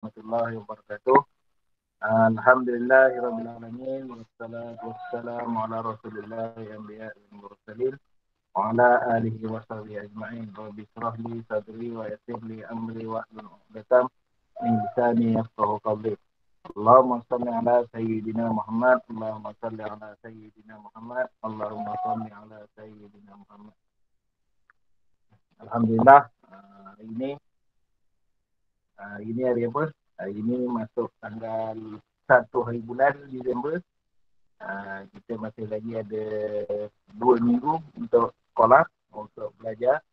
warahmatullahi wabarakatuh. Alhamdulillahirabbil alamin wassalatu wassalamu ala rasulillahi anbiya'i wal mursalin wa ala alihi wa sahbihi ajma'in. Rabbi shrah li sadri wa yassir li amri wa hlul 'uqdatam min lisani yafqahu qawli. Allahumma shalli ala sayyidina Muhammad, Allahumma shalli ala sayyidina Muhammad, Allahumma shalli ala sayyidina Muhammad. Alhamdulillah, ini hari apa? Hari ini masuk tanggal 1 hari bulan Disember. Kita masih lagi ada 2 minggu untuk sekolah, untuk belajar.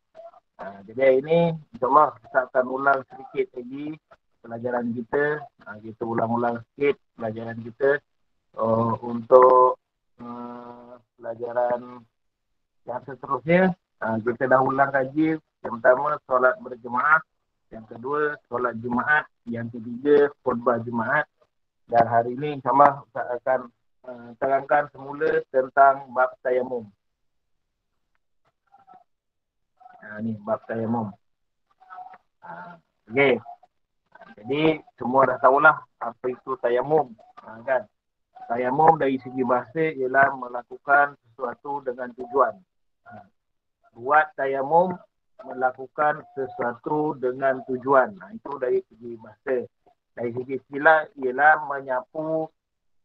Jadi hari ini insyaAllah kita akan ulang sedikit lagi pelajaran kita. Kita ulang-ulang sedikit pelajaran kita untuk pelajaran yang seterusnya. Kita dah ulang kaji. Yang pertama, solat berjemaah. Yang kedua, solat Jumaat. Yang ketiga, khutbah Jumaat. Dan hari ini insyaAllah Ustaz akan terangkan semula tentang bab tayamum. Ni bab tayamum. Okey. Jadi semua dah tahulah apa itu tayamum. Kan? Tayamum dari segi bahasa ialah melakukan sesuatu dengan tujuan. Buat tayamum, melakukan sesuatu dengan tujuan. Itu dari segi bahasa. Dari segi istilah ialah menyapu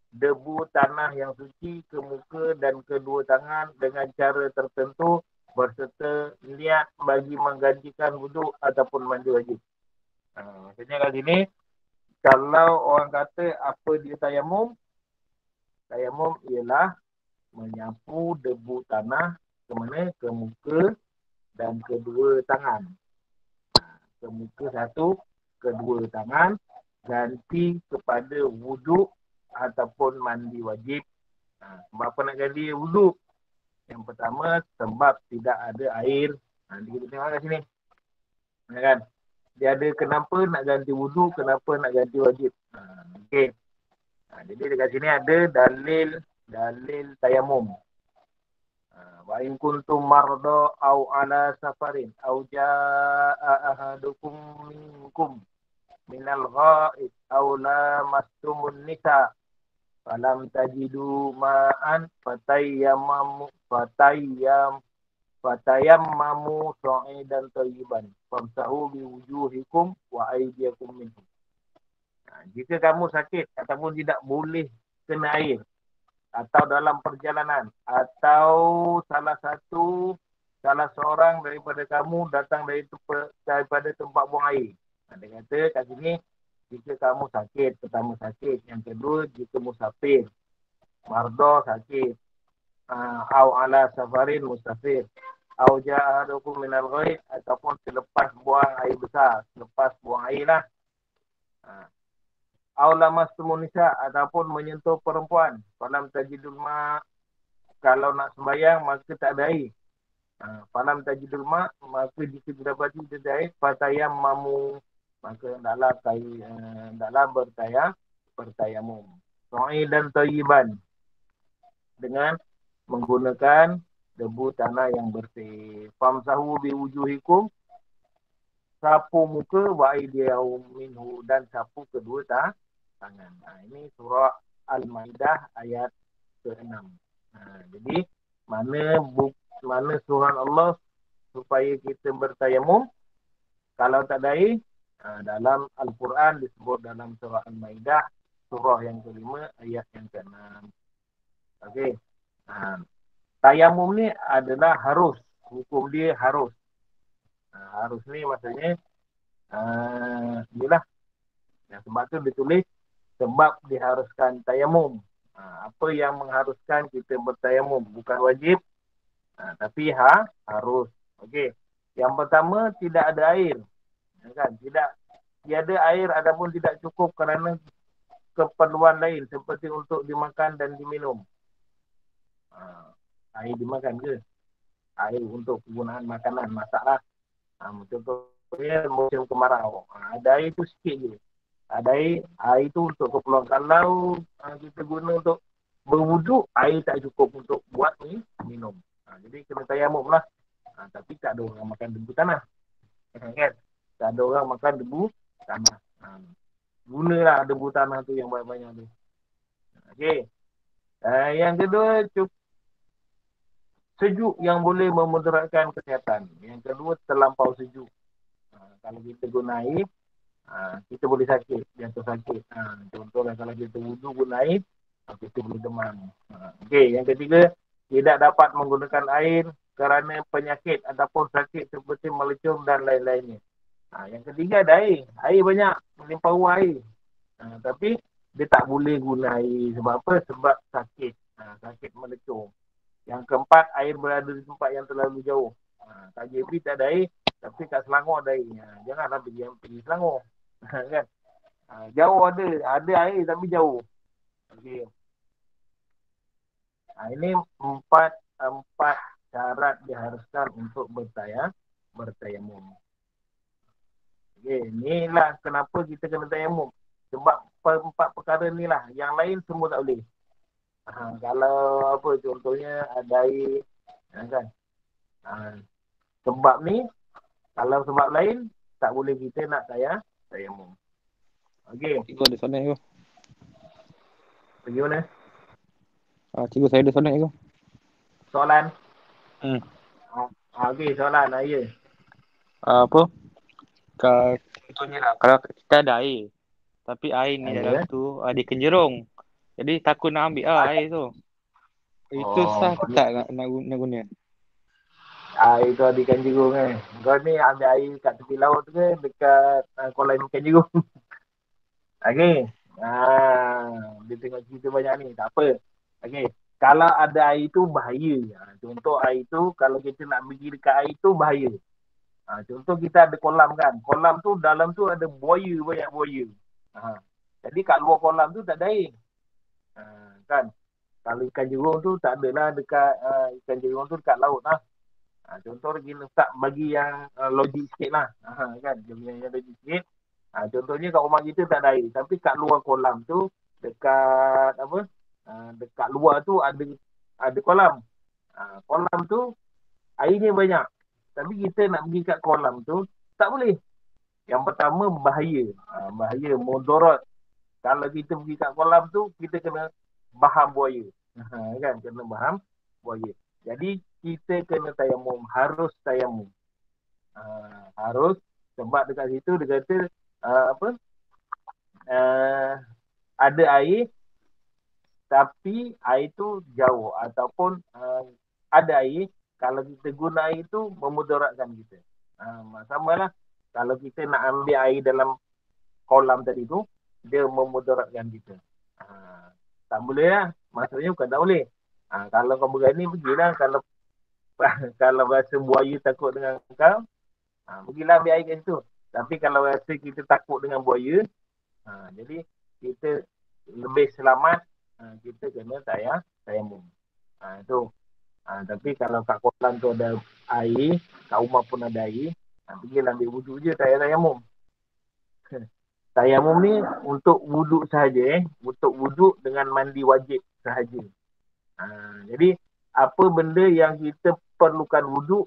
debu tanah yang suci ke muka dan kedua tangan dengan cara tertentu berserta niat bagi menggantikan wuduk ataupun mandi wajib. Maksudnya kat sini, kalau orang kata apa dia tayamum, tayamum ialah menyapu debu tanah ke mana? Ke muka dan kedua tangan. Ke muka satu, kedua tangan, ganti kepada wuduk ataupun mandi wajib. Sebab apa nak ganti wuduk? Yang pertama, sebab tidak ada air. Kita tengok kat sini. Kan? Dia ada kenapa nak ganti wuduk, kenapa nak ganti wajib. Okey. Jadi dekat sini ada dalil tayamum. Wa in kuntum marda au ala safarin au jaa ahadukum minkum minal ghaid au lamastumun nisa falam tajidu ma'an fatayammamu sa'idan thayyiban famsahu biwujuhikum wa aydiyakum minhu. Jika kamu sakit ataupun tidak boleh kena air atau dalam perjalanan atau salah seorang daripada kamu datang daripada tempat buang air. Dia kata kat sini, jika kamu sakit, pertama sakit, yang kedua jika musafir, mardo sakit, au ala safarin musafir, au ja'adukum minal ghaid, ataupun selepas buang air besar, selepas buang air lah. Au lamastumun nisa, ataupun menyentuh perempuan, falam tajidul ma, kalau nak sembahyang maka tak ada air. Falam tajidul ma, maka jika didapati tidak air, fatayammamu, maka hendaklah bertayamum. Sa'idan thayyiban, dengan menggunakan debu tanah yang bersih. Famsahu biwujuhikum, sapu muka, wa aydiyakum minhu, dan sapu kedua tangan. Ini surah Al-Maidah ayat ke-6. Jadi mana suruhan Allah supaya kita bertayamum kalau tak ada air? Dalam Al-Quran disebut dalam surah Al-Maidah, surah yang ke-5 ayat yang ke-6. Okey. Tayamum ni adalah harus. Hukum dia harus. Harus ni maksudnya inilah. Sebab tu ditulis sebab diharuskan tayamum. Apa yang mengharuskan kita bertayamum? Bukan wajib, tapi harus. Okey. Yang pertama, tidak ada air. Kan? Tiada air adapun tidak cukup kerana keperluan lain seperti untuk dimakan dan diminum. Air dimakan ke? Air untuk kegunaan makanan, masaklah. Contohnya musim kemarau. Ada air tu sikit je. Ada air tu untuk keperluan. Kalau kita guna untuk berwuduk, air tak cukup untuk buat minum. Jadi kena tayamum lah. Tapi tak ada orang makan debu tanah. Kan? Tak ada orang makan debu tanah. gunalah debu tanah tu yang banyak-banyak tu. Okey. Yang kedua, sejuk yang boleh memudaratkan kesihatan. Yang kedua, terlampau sejuk. Kalau kita guna air, kita boleh sakit, jatuh sakit. Contohnya kalau kita wuduk guna air, kita boleh demam. Okey, yang ketiga, tidak dapat menggunakan air kerana penyakit ataupun sakit seperti melecum dan lain-lainnya. Yang ketiga ada air. Air banyak, melimpah ruah air. Tapi dia tak boleh guna air. Sebab apa? Sebab sakit. Sakit melecum. Yang keempat, air berada di tempat yang terlalu jauh. Kat JB tak ada air, tapi kat Selangor ada air. Janganlah pergi Selangor. Kan? Jauh ada air tapi jauh. Okay. Ini empat syarat diharuskan untuk bertayamum. Okay. Inilah kenapa kita kena tayamum. Sebab empat perkara ni lah. Yang lain semua tak boleh. Kalau apa contohnya ada air, kan? Sebab ni, kalau sebab lain, tak boleh kita nak tayamum. Okey. Cikgu ada soalan cikgu. Pergi mana? Cikgu saya ada soalan cikgu. Soalan? Okey, soalan. Ya. Apa? Contohnya lah, kalau kita ada air, tapi air ni dalam tu ada kenjerung. Jadi takut nak ambil air tu. Itu sah ke tak nak guna? Itu ada ikan jerung kan. Kau ni ambil air kat tepi laut tu ke dekat kolam ikan jerung? Okey. Dia tengok cerita banyak ni. Tak apa. Okey. Kalau ada air tu bahaya. Contoh air tu, kalau kita nak pergi dekat air tu bahaya. Contoh kita ada kolam kan. Kolam tu dalam tu ada buaya, banyak buaya. Jadi kat luar kolam tu tak ada air. Kan. Kalau ikan jerung tu tak adalah dekat ikan jerung tu dekat laut lah. Contoh kita letak bagi yang logik sikit lah. Kan. Dia punya yang logik sikit. Contohnya kat rumah kita tak ada air. Tapi kat luar kolam tu, dekat apa? Dekat luar tu ada kolam. Kolam tu airnya banyak. Tapi kita nak pergi kat kolam tu, tak boleh. Yang pertama, bahaya. Bahaya, mudarat. Kalau kita pergi kat kolam tu, kita kena baham buaya. Kan, kena baham buaya. Jadi, kita kena tayamum. Harus tayamum. Harus. Sebab dekat situ, dia kata, ada air, tapi air tu jauh. Ataupun ada air, kalau kita guna air tu memudaratkan kita. Sama lah. Kalau kita nak ambil air dalam kolam tadi tu, dia memudaratkan kita. Tak boleh lah. Maksudnya bukan tak boleh. Kalau kau berani, pergilah. Kalau rasa buaya takut dengan kau, pergilah ambil air kat situ. Tapi kalau rasa kita takut dengan buaya, jadi kita lebih selamat, kita kena tayamum. Itu. Tapi kalau kat kolam tu ada air, kat rumah pun ada air, pergilah ambil wuduk je, tayamum. Tayamum ni untuk wuduk sahaja, untuk wuduk dengan mandi wajib sahaja. Jadi apa benda yang kita perlukan wuduk,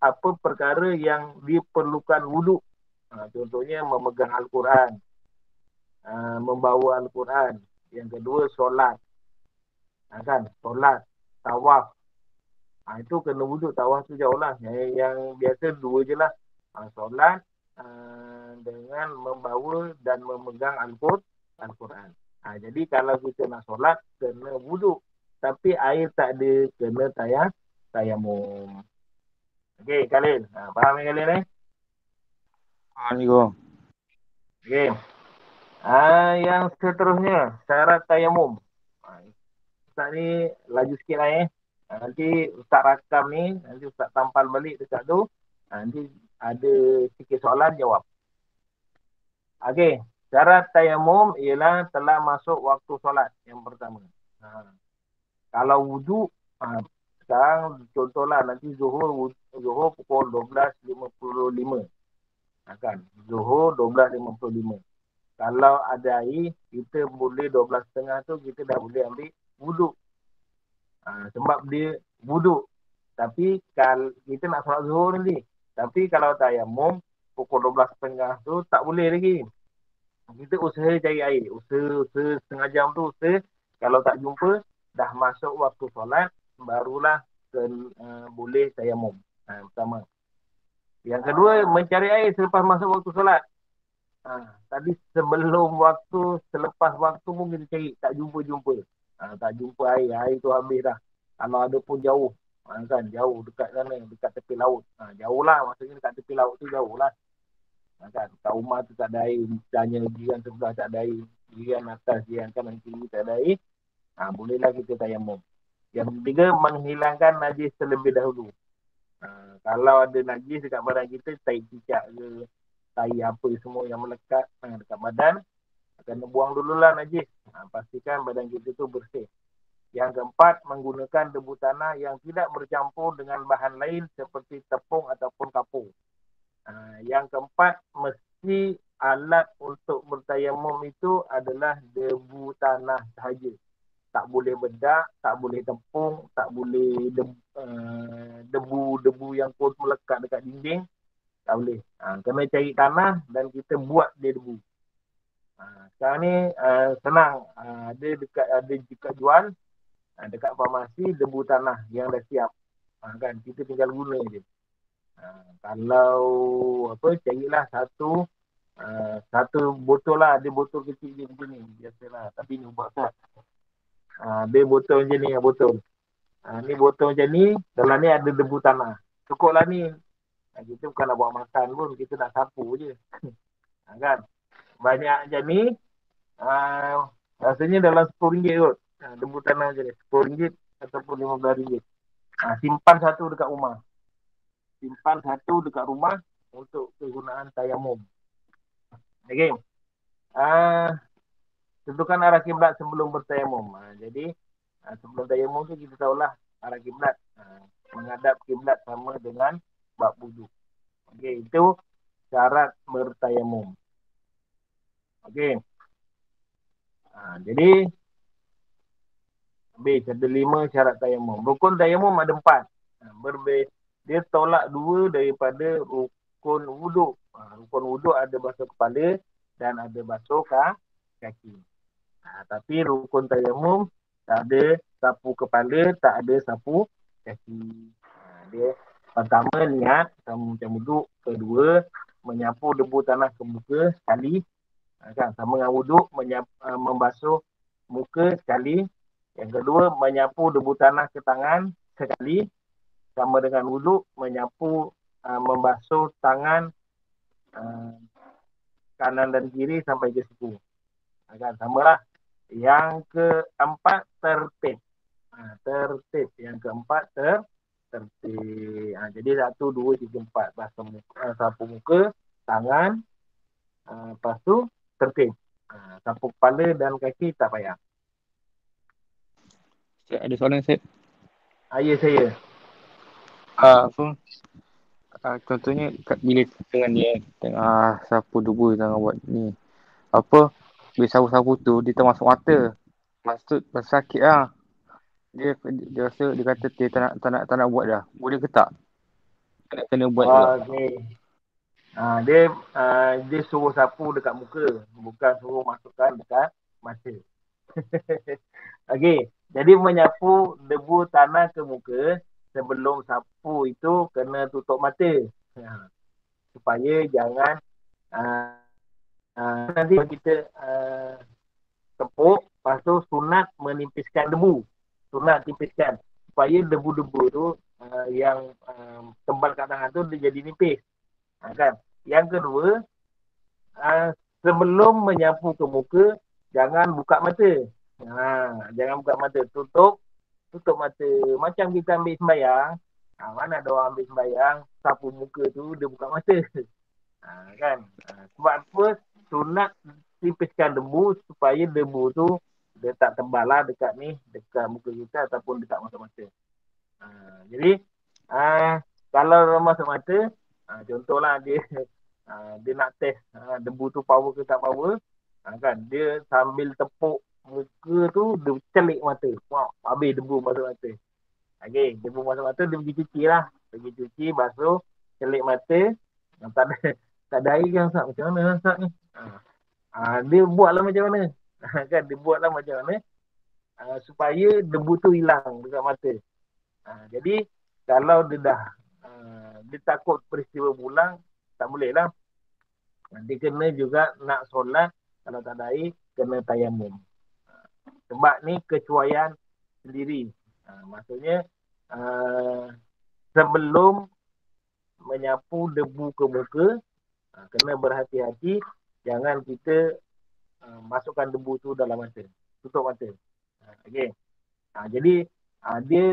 apa perkara yang diperlukan wuduk. Contohnya memegang Al-Quran, membawa Al-Quran. Yang kedua solat. Kan? Solat, tawaf. Itu kena wuduk. Tawaf tu jauh lah. Yang biasa dua je lah. Solat dengan membawa dan memegang Al-Quran. Jadi kalau kita nak solat, kena wuduk. Tapi air tak ada, kena tayamum. Okey, Khalil. Faham ni Khalil ni? Faham cikgu. Okey. Yang seterusnya, syarat tayamum. Ustaz ni laju sikit lah Nanti Ustaz rakam ni, nanti Ustaz tampal balik dekat tu. Nanti ada sikit soalan, jawab. Okey, syarat tayamum ialah telah masuk waktu solat yang pertama. Kalau wuduk, sekarang contohlah nanti Zuhur pukul 12.55. Kan? Zuhur 12.55. Kalau ada air, kita boleh 12.30 tu kita dah boleh ambil wuduk. Sebab dia wuduk. Tapi kalau kita nak solat Zuhur nanti. Tapi kalau tayamum pukul 12.30 tu tak boleh lagi. Kita usaha cari air. Usaha setengah jam tu usaha. Kalau tak jumpa, dah masuk waktu solat, barulah boleh tayamum. Pertama. Yang kedua, mencari air selepas masuk waktu solat. Tadi sebelum waktu, selepas waktu pun kita cari. Tak jumpa-jumpa. Tak jumpa air. Air tu habis dah. Kalau ada pun jauh. Kan jauh dekat sana, dekat tepi laut. Jauh lah. Maksudnya dekat tepi laut tu jauh lah. Kan kat rumah tu tak ada air. Tanya jiran sebelah tak ada air. Jiran atas, jiran kanan kiri tak ada air. Bolehlah kita tayamum. Yang ketiga, menghilangkan najis terlebih dahulu. Kalau ada najis dekat badan kita, tai cicak ke, tai apa semua yang melekat dekat badan, kena buang dululah najis. Pastikan badan kita tu bersih. Yang keempat, menggunakan debu tanah yang tidak bercampur dengan bahan lain seperti tepung ataupun kapur. Yang keempat, mesti alat untuk bertayamum itu adalah debu tanah sahaja. Tak boleh bedak, tak boleh tepung, tak boleh debu yang pun melekat dekat dinding, tak boleh. Kena cari tanah dan kita buat dia debu. Sekarang ni senang, ada dekat jual, dekat farmasi debu tanah yang dah siap. Kan kita tinggal guna je. Kalau carilah satu botol lah, ada botol kecil je macam ni biasalah, tapi ni ubat tak. Dia botol macam ni, botol. Ni botol macam ni, dalam ni ada debu tanah. Cukup lah ni. Kita bukan nak buat makan pun, kita nak sapu je. Kan? Banyak macam ni, rasanya dalam RM10 kot. Debu tanah macam ni, RM10 ataupun RM15. Simpan satu dekat rumah. Simpan satu dekat rumah untuk kegunaan tayamum. Okay. Tentukan arah kiblat sebelum bertayamum. Jadi, sebelum tayamum tu kita tahulah arah kiblat. Menghadap kiblat sama dengan bab wudu. Okey, itu syarat bertayamum. Okey. Jadi, habis ada 5 syarat tayamum. Rukun tayamum ada 4. Dia tolak 2 daripada rukun wuduk. Rukun wuduk ada basuh kepala dan ada basuh kaki. Tapi rukun tayamum tak ada sapu kepala, tak ada sapu kaki. Dia pertama niat macam wuduk, kedua menyapu debu tanah ke muka sekali, kan sama dengan wuduk, membasuh muka sekali. Yang kedua menyapu debu tanah ke tangan sekali, sama dengan wuduk, menyapu membasuh tangan kanan dan kiri sampai ke siku. Kan samalah. Yang keempat tertib. Tertib. Yang keempat tertib. Jadi 1, 2, 3, 4. Sapu muka, tangan, lepas tu tertib. Sapu kepala dan kaki tak payah. Ada soalan saya? Ya saya. Contohnya bila dengan dia tengah sapu debu tengah buat ni, bila sapu-sapu tu dia termasuk mata. Maksud sakit lah. Dia rasa, dia kata dia tak nak buat dah. Boleh ke tak? Kena buat juga. Okay. Dia suruh sapu dekat muka, bukan suruh masukkan dekat mata. Okey, jadi menyapu debu tanah ke muka sebelum sapu itu kena tutup mata. Supaya jangan nanti kita tepuk, lepas tu sunat menipiskan debu. Sunat tipiskan supaya debu-debu tu yang tembal kat tangan tu dia jadi nipis. Kan? Yang kedua, sebelum menyapu ke muka, jangan buka mata. Jangan buka mata. Tutup mata. Macam kita ambil sembahyang. Mana ada orang ambil sembahyang, sapu muka tu, dia buka mata. Kan? Sebab apa? Sunat tipiskan debu supaya debu tu dia tak tebal lah dekat muka kita ataupun dekat masuk mata. Jadi, kalau masuk mata, contohlah dia nak test debu tu power ke tak power, kan dia sambil tepuk muka tu dia celik mata. Wah, habis debu masuk mata. Okey, debu masuk mata dia pergi cuci lah. Pergi cuci, basuh, celik mata. Tak ada air kan Ustaz? Macam mana Ustaz ni? Dia buatlah macam mana. Kan dia buatlah macam mana supaya debu tu hilang dekat mata. Jadi kalau dia dah dia takut peristiwa bulang, tak boleh lah. Dia kena juga nak solat, kalau tak ada air, kena tayamum. Sebab ni kecuaian sendiri. Maksudnya sebelum menyapu debu ke muka, kena berhati-hati, jangan kita masukkan debu tu dalam mata, tutup mata. Okay. Jadi dia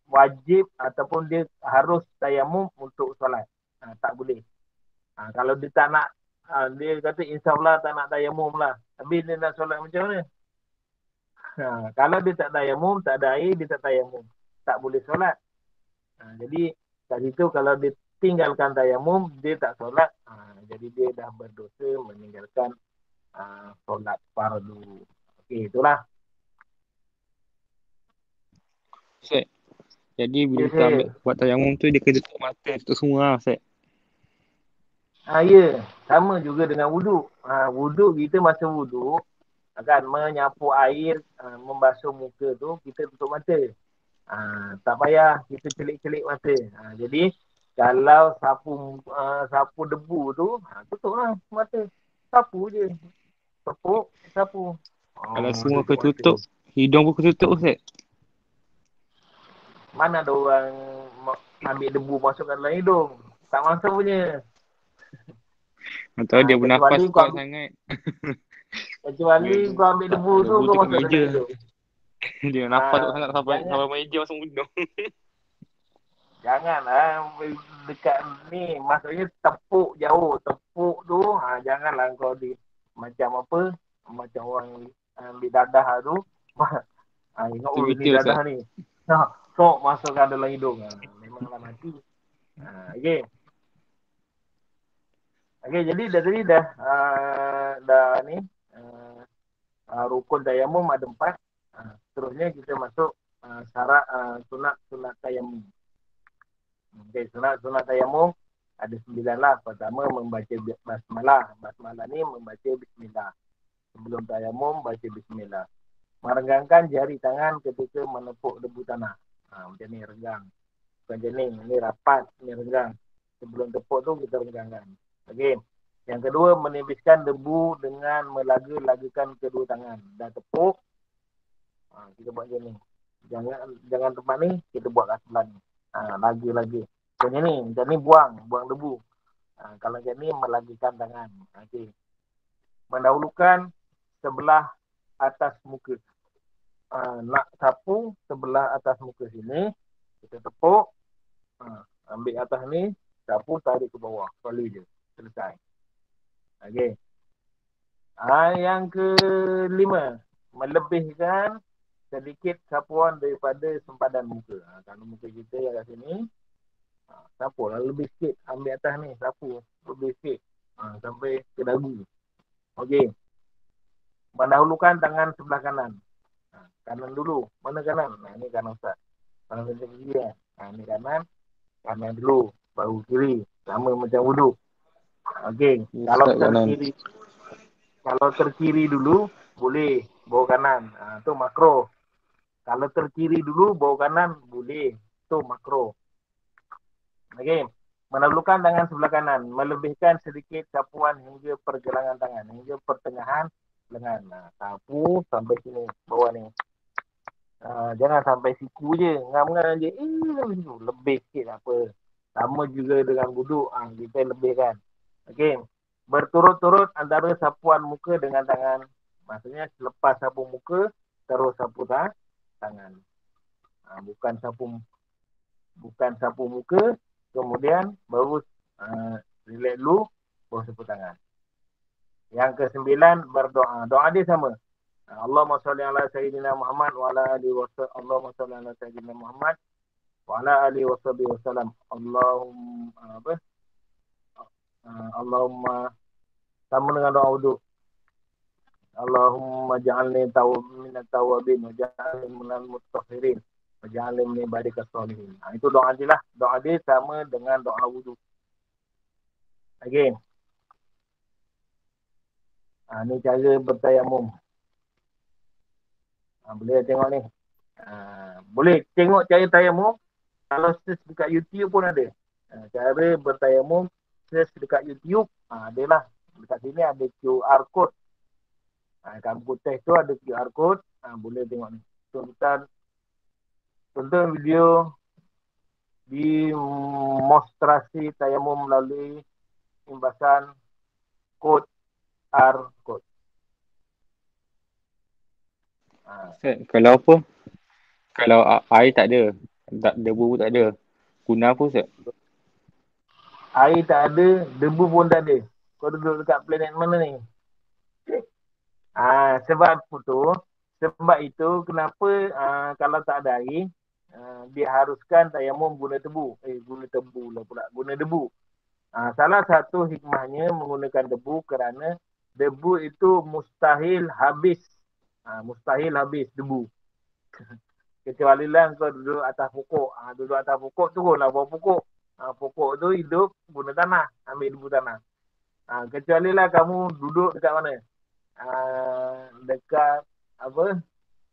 wajib ataupun dia harus tayamum untuk solat. Tak boleh. Kalau dia tak nak, dia kata insyaAllah tak nak tayamum lah. Tapi dia nak solat macam mana? Kalau dia tak tayamum, tak ada air, dia tak tayamum. Tak boleh solat. Jadi kat situ kalau dia tinggalkan tayamum, dia tak solat. Jadi dia dah berdosa meninggalkan solat fardu. Okey, itulah. Ustaz. Jadi bila kita ambil buat tayamum tu, dia kena tutup mata, tutup semua lah, Ustaz. Ya, sama juga dengan wuduk. Wuduk kita masa wuduk, kan menyapu air, membasuh muka tu, kita tutup mata. Tak payah kita celik-celik mata. Jadi kalau sapu debu tu, tutuplah mata. Sapu je. Tepuk, sapu. Kalau semua Tutup kena mata. tutup, hidung pun kena tutup, Ustaz. Mana ada orang ambil debu masukkan dalam hidung? Tak masuk punya. Atau dia bernafas kuat sangat. Kecuali kau ambil debu tu, kau masuk dalam hidung. Dia nafas tu sangat sampai meja masuk hidung. Janganlah dekat ni, maksudnya tepuk jauh. Tepuk tu, janganlah kau macam apa, macam orang ambil dadah tu. Ingat, ni dadah ni. Sok masukkan dalam hidung. Memanglah mati. Okay. Okay, jadi tadi dah ni, rukun tayamum ada 4. Seterusnya kita masuk syarat sunat tayamum. Okay, sunat tayamum ada 9 lah. Pertama membaca basmalah. Basmalah ni membaca bismillah. Sebelum tayamum baca bismillah. Merenggangkan jari tangan ketika menepuk debu tanah. Macam ni renggang. Bukan macam ni. Ini rapat, ini renggang. Sebelum tepuk tu kita renggangkan. Okey. Yang kedua, menipiskan debu dengan melaga-lagakan kedua tangan. Dah tepuk, kita buat macam ni. Jangan tempat ni, kita buat kat sebelah ni. Lagi. Macam ni buang debu. Kalau macam ni, melagakan tangan. Okey. Mendahulukan sebelah atas muka. Nak sapu sebelah atas muka sini, kita tepuk, ambil atas ni, sapu tarik ke bawah. Kali je. Selesai. Okey. Yang kelima, melebihkan sedikit sapuan daripada sempadan muka. Kalau muka kita yang kat sini, sapu lah lebih sikit. Ambil atas ni, sapu lebih sikit. Sampai ke dagu. Okey. Mendahulukan tangan sebelah kanan. Kanan dulu. Mana kanan? Ni kanan Ustaz. Kanan macam kiri kan? Ni kanan. Kanan dulu. Baru kiri. Sama macam wuduk. Okey. Kalau terkiri dulu, boleh. Bawa kanan. Tu makro. Kalau terkiri dulu, bawa kanan, boleh. Tu makro. Okey. Mendahulukan tangan sebelah kanan. Melebihkan sedikit sapuan hingga pergelangan tangan. Hingga pertengahan lengan. Sapu sampai sini. Bawah ni. Jangan sampai siku je. Ngam-ngam je. Lebih sikit apa. Sama juga dengan wuduk. Kita lebihkan. Okey. Berturut-turut antara sapuan muka dengan tangan. Maksudnya selepas sapu muka, terus sapu tangan. Bukan sapu muka, kemudian baru relax dulu, baru sapu tangan. Yang ke-9, berdoa. Doa dia sama. Allahumma salli ala Sayyidina Muhammad wa ala alihi wa sallam. Allahumma salli ala Sayyidina Muhammad wa ala alihi wa sallam. Allahumma sama dengan doa wuduk. Allahumma ja'alni minat tawabin wa ja'alni minal mutakhirin wa ja'alni min ibadika sholihin. Itu doa dia lah. Doa dia sama dengan doa wuduk. Again. Ni cara bertayamum. Boleh tengok ni. Boleh tengok cara tayamum. Kalau search dekat YouTube pun ada. Cara bertayamum, search dekat YouTube. Adalah. Dekat sini ada QR code. Kampus test tu ada QR code. Boleh tengok ni. Tonton video demonstrasi tayamum melalui imbasan kod QR code. Kalau apa? Kalau air tak ada, debu tak ada, guna apa Ustaz? Air tak ada, debu pun tak ada. Kau duduk dekat planet mana ni? Sebab itu kenapa kalau tak ada air, diharuskan tayamum guna debu. Guna debu. Salah satu hikmahnya menggunakan debu kerana debu itu mustahil habis. Mustahil habis debu. Kecuali lah kau duduk atas pokok. Duduk atas pokok turunlah bawah pokok. Pokok tu hidup guna tanah. Ambil debu tanah. Kecuali lah kamu duduk dekat mana? Dekat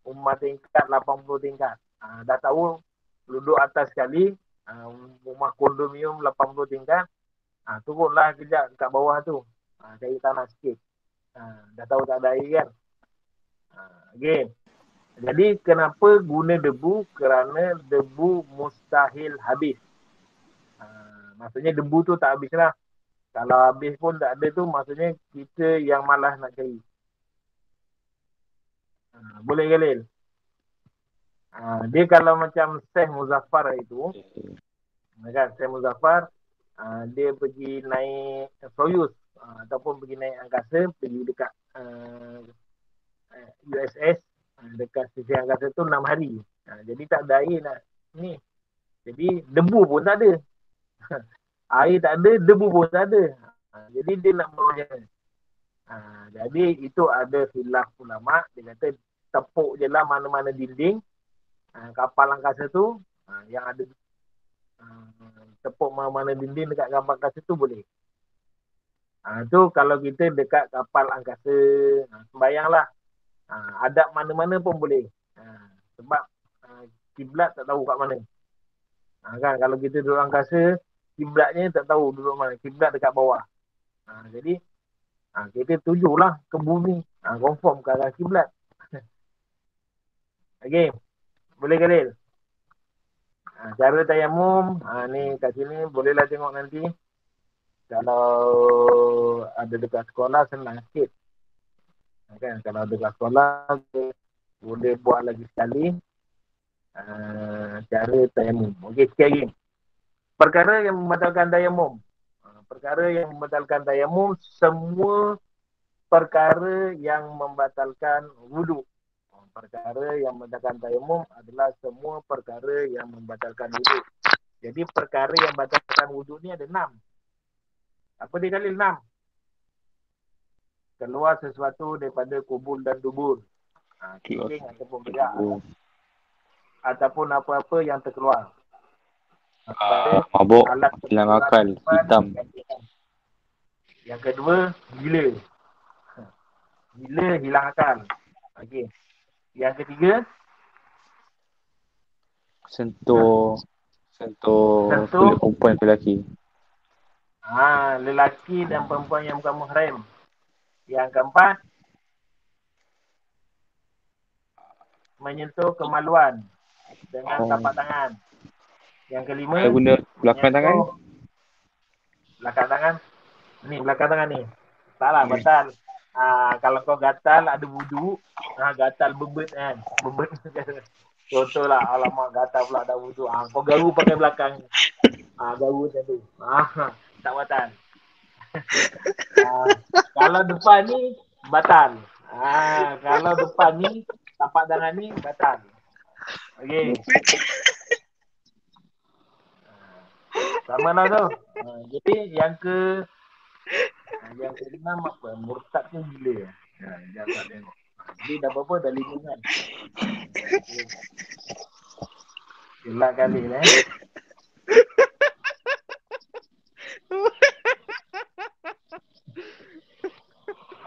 rumah tingkat 80 tingkat. Dah tahu duduk atas sekali. Rumah kondominium 80 tingkat. Turunlah kejap kat bawah tu. Cari tanah sikit. Dah tahu tak ada air kan? Okay. Jadi kenapa guna debu? Kerana debu mustahil habis. Maksudnya debu tu tak habis lah. Kalau habis pun tak ada tu, maksudnya kita yang malas nak cari. Boleh Khalil? Dia kalau macam Syekh Muzaffar itu, kan, Syekh Muzaffar, dia pergi naik Soyuz, ataupun pergi naik angkasa, pergi dekat USS, dekat stesen angkasa tu 6 hari. Jadi tak ada air nak ni. Jadi debu pun tak ada. Air tak ada, debu pun tak ada. Jadi dia nak macam jadi itu ada khilaf ulama. Dia kata tepuk je lah mana-mana dinding kapal angkasa tu, yang ada tepuk mana-mana dinding dekat kapal angkasa tu boleh. Tu kalau kita dekat kapal angkasa, sembayanglah. Adab mana-mana pun boleh. Sebab kiblat tak tahu kat mana. Kan kalau kita duduk angkasa, kiblatnya tak tahu duduk mana. Kiblat dekat bawah. Jadi kita tujulah ke bumi. Confirm ke arah kiblat. Okay. Boleh Khalil? Cara tayamum, ni kat sini bolehlah tengok nanti. Kalau ada dekat sekolah, senang sikit. Kan? Kalau dekat sekolah, boleh buat lagi sekali cara tayamum. Okey, sikit lagi. Perkara yang membatalkan tayamum. Semua perkara yang membatalkan wuduk. Perkara yang membatalkan tayamum adalah semua perkara yang membatalkan wuduk. Jadi perkara yang membatalkan wuduk ni ada 6. Apa dia Khalil 6? Keluar sesuatu daripada kubur dan dubur. Kencing ataupun berak. Ataupun apa-apa yang terkeluar. Mabuk, hilang akal, hitam. Yang kedua, gila. Gila, hilang akal. Okey. Yang ketiga, sentuh kulit perempuan ke lelaki. Lelaki dan perempuan yang bukan muhrim. Yang keempat, menyentuh kemaluan dengan tapak tangan. Yang kelima, kalau guna belakang tangan. Belakang tangan. Ni belakang tangan ni. Taklah batal. Kalau kau gatal ada wudu, gatal bebet kan. Bebet. Contohlah, alamak gatal pula ada wudu. Kau garu pakai belakang. Garu macam tu. Tak batal. Kalau depan ni batal. Kalau depan ni tapak tangan ni batal. Okey. Sama lah tu. Jadi yang ke-6 apa? Murtad tu gila. Jangan tak tengok. Jadi dah berapa? Dah 5 kan? Gelak kali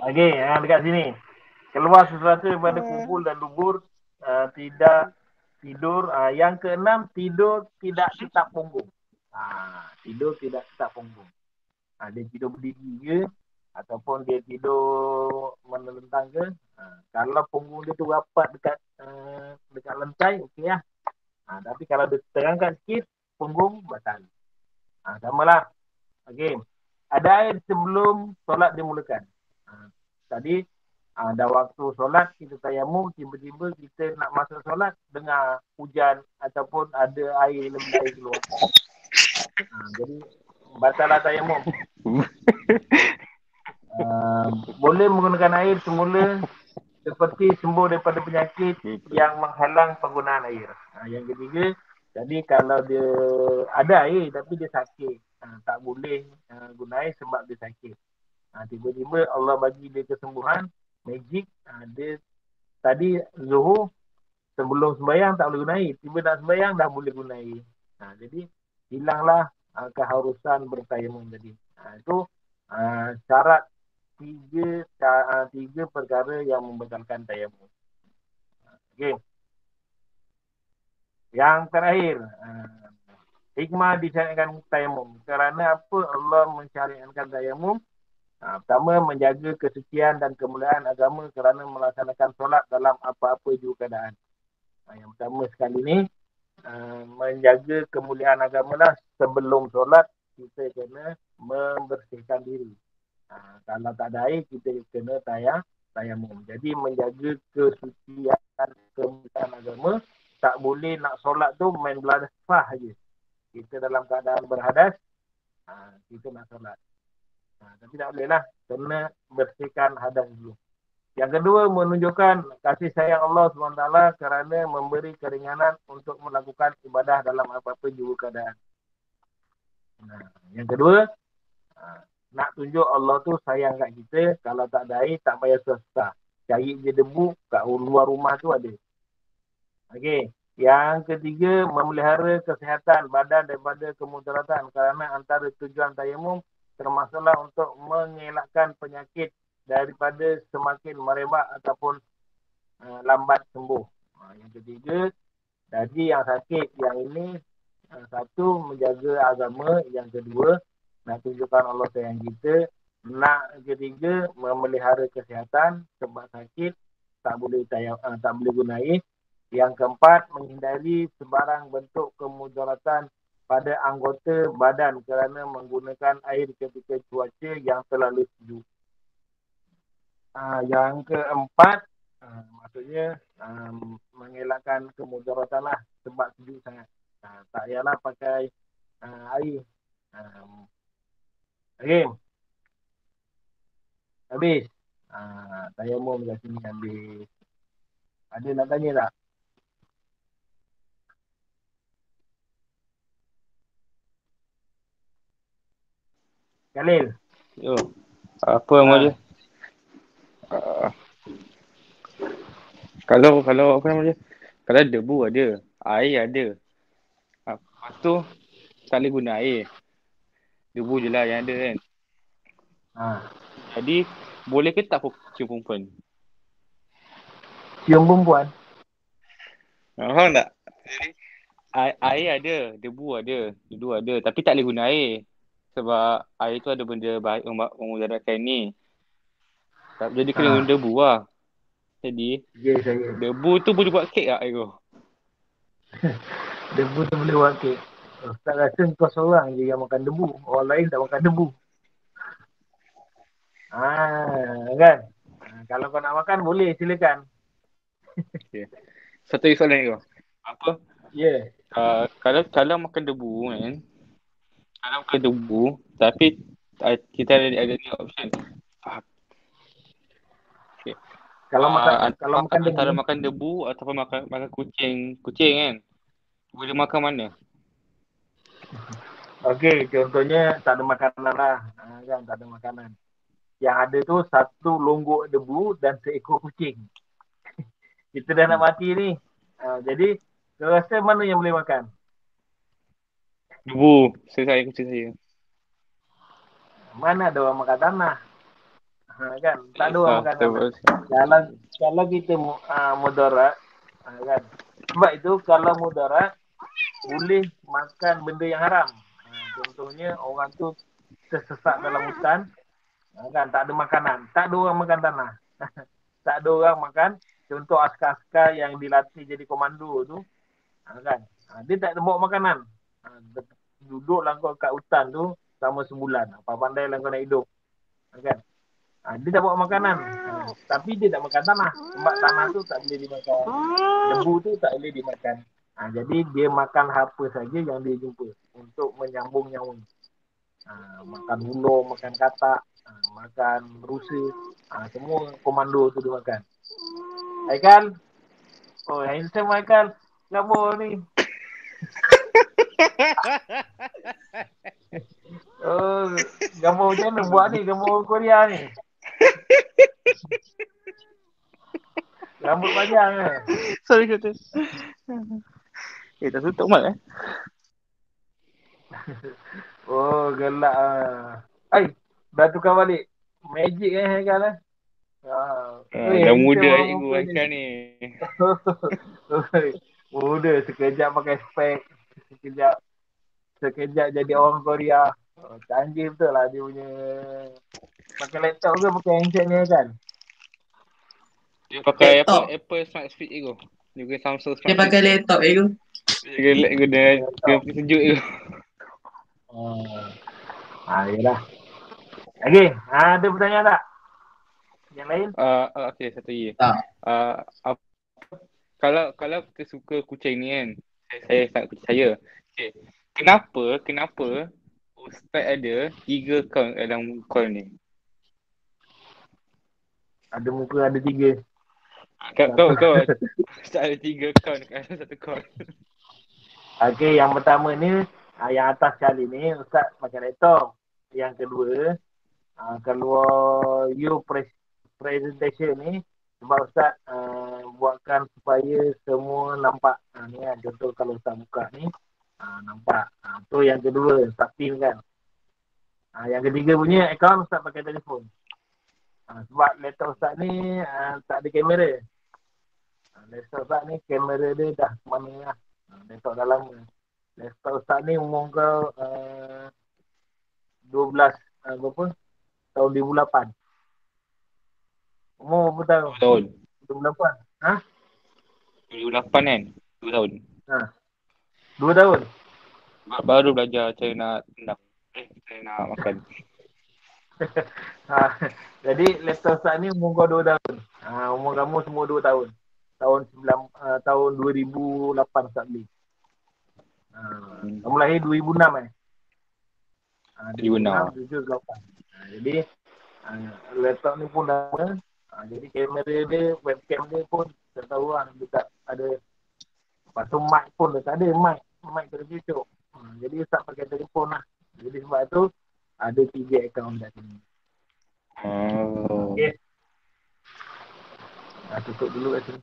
Okey, dekat sini. Keluar sesuatu daripada kubur dan dubur, tidak tidur. Yang keenam, tidur tidak tetap punggung. Tidur tidak tetap punggung. Dia tidur berdiri ke ataupun dia tidur menelentang ke. Kalau punggung dia tu rapat dekat lantai, okey lah. Tapi kalau dia terangkat sikit, punggung batal. Samalah. Okey. Ada air sebelum solat dimulakan. Tadi dah waktu solat kita tayamum, tiba-tiba kita nak masuk solat dengar hujan ataupun ada air lembab keluar. Jadi batallah tayamum. Boleh menggunakan air semula seperti sembuh daripada penyakit yang menghalang penggunaan air. Yang ketiga, jadi kalau dia ada air tapi dia sakit, tak boleh guna air sebab dia sakit. Tiba-tiba Allah bagi dia kesembuhan, magic, dia tadi Zuhur sebelum sembahyang tak boleh guna air, tiba nak sembahyang dah boleh guna air. Jadi hilanglah keharusan bertayamum tadi. Itu syarat tiga perkara yang membatalkan tayamum. Okey. Yang terakhir, hikmah disyariatkan tayamum. Kerana apa Allah mensyariatkan tayamum? Pertama, menjaga kesucian dan kemuliaan agama kerana melaksanakan solat dalam apa-apa juga keadaan. Yang pertama sekali ni, menjaga kemuliaan agama lah. Sebelum solat, kita kena membersihkan diri. Kalau tak ada air, kita kena tayamum. Jadi, menjaga kesucian dan kemuliaan agama, tak boleh nak solat tu main belasah je. Kita dalam keadaan berhadas, kita nak solat. Tapi tak boleh lah. Kena bersihkan hadas dulu. Yang kedua, menunjukkan kasih sayang Allah SWT kerana memberi keringanan untuk melakukan ibadah dalam apa-apa juga keadaan. Yang kedua, nak tunjuk Allah tu sayang kat kita. Kalau tak ada air, tak payah susah. Cari je debu kat luar rumah tu ada. Okey. Yang ketiga, memelihara kesihatan badan daripada kemudaratan kerana antara tujuan tayamum termasuklah untuk mengelakkan penyakit daripada semakin merebak ataupun lambat sembuh. Yang ketiga, jadi yang sakit yang ini satu, menjaga agama. Yang kedua, nak tunjukkan Allah sayang kita. Nak ketiga, memelihara kesihatan sebab sakit tak boleh guna air. Yang keempat, menghindari sebarang bentuk kemudaratan pada anggota badan kerana menggunakan air ketika cuaca yang terlalu sejuk. Yang keempat, maksudnya mengelakkan kemudaratan lah sebab sejuk sangat. Tak payahlah pakai air. Okey. Habis. Tayamum kat sini habis. Ada nak tanya tak? Khalil. Yo. Apa nama dia? Kalau apa nama dia? Kalau debu ada, air ada. Lepas tu tak boleh guna air. Debu je lah yang ada kan. Jadi boleh ke tak cium perempuan? Cium perempuan? Faham tak? Jadi air ada, debu ada, dua ada. Tapi tak boleh guna air. Sebab air tu ada benda baik memudaratkan ni. Jadi kena guna debu lah. Jadi debu tu boleh buat kek tak air tu? Debu tu boleh buat kek. Tak rasa kau seorang je yang makan debu. Orang lain tak makan debu. Kan? Kalau kau nak makan, boleh silakan. Okay. Satu soalan ni kau. Apa? Ya. Yeah. Kalau makan debu kan. Kalau makan debu, tapi kita ada ni option. Okay. Kalau makan debu. Antara makan debu ataupun makan kucing kan. Boleh makan mana? Okey, contohnya tak ada makanan lah. Kan, tak ada makanan. Yang ada tu satu longgok debu dan seekor kucing. Kita dah nak mati ni. Jadi, kau rasa mana yang boleh makan? Debu. Kucing saya. Mana ada orang makan tanah? Kan tak ada orang makanan lah. Terus. Kalau kita mudarat, kan. Sebab itu kalau mudarat boleh makan benda yang haram. Contohnya orang tu tersesat dalam hutan, kan tak ada makanan, tak ada orang makan tanah. Tak ada orang makan. Contoh askar-askar yang dilatih jadi komando tu, kan. Dia tak ada bawa makanan. Duduklah kau kat hutan tu selama sebulan. Apa pandai lah kau nak hidup. Kan. Dia tak bawa makanan. Tapi dia tak makan tanah. Sebab tanah tu tak boleh dimakan. Debu tu tak boleh dimakan. Jadi dia makan apa saja yang dia jumpa untuk menyambung nyawa. Makan ular, makan katak, makan rusa. Semua komando tu dia makan. Haikal? Oh, handsome Haikal. Gambar ni. Oh, gambar macam mana buat ni? Gambar Korea ni. Rambut panjang ke? Sorry kata. Tak tutup mal Oh, gelak dah tukar balik. Magic Haikal eh. dah muda handsome lagi orang gua muka Haikal ni. Muda, sekejap pakai spek. Sekejap jadi orang Korea. Canggih betul lah dia punya. Pakai laptop ke pakai handset ni kan? Dia pakai apa? Laptop. Apple Smart Fit je tu. Juga Samsung Dia Smart Fit. pakai laptop tu. Dia sejuk je. Yelah. Lagi, ada pertanyaan tak? Yang lain? Okay, satu lagi. Tak. Kalau kita suka kucing ni kan, saya sangat percaya. Okay. Kenapa Ustaz ada 3 account dalam call ni? Ada muka, ada 3. Kau Ustaz ada 3 account dekat satu call. Okay, yang pertama ni, yang atas kali ni, Ustaz pakai laptop. Yang kedua, keluar presentation ni, sebab Ustaz buatkan supaya semua nampak. Ni kan, contoh kalau Ustaz buka ni, nampak. Tu yang kedua, Ustaz pin kan. Yang ketiga punya akaun Ustaz pakai telefon. Sebab laptop Ustaz ni tak ada kamera. Laptop Ustaz ni kamera dia dah mana lah. Laptop dah lama. Laptop Ustaz ni umur kau 12 berapa? Tahun 2008. Umur berapa tahun? 2 tahun. 2008. 2008 kan? 2 tahun. 2 tahun. Baru belajar cara nak tendang. Cara nak makan. Jadi laptop Ustaz ni umur kau 2 tahun. Umur kamu semua 2 tahun. Tahun 2008 Ustaz beli. Kamu lahir 2006 eh? 2006, 2008. Jadi laptop ni pun lama. Jadi kamera dia, webcam dia pun tak tahu lah. Dia tak ada. Lepas tu mic pun dia tak ada. Mic kena cucuk. Jadi Ustaz pakai telefon lah. Jadi sebab tu ada 3 akaun kat sini. Okay. Tutup dulu kat sini.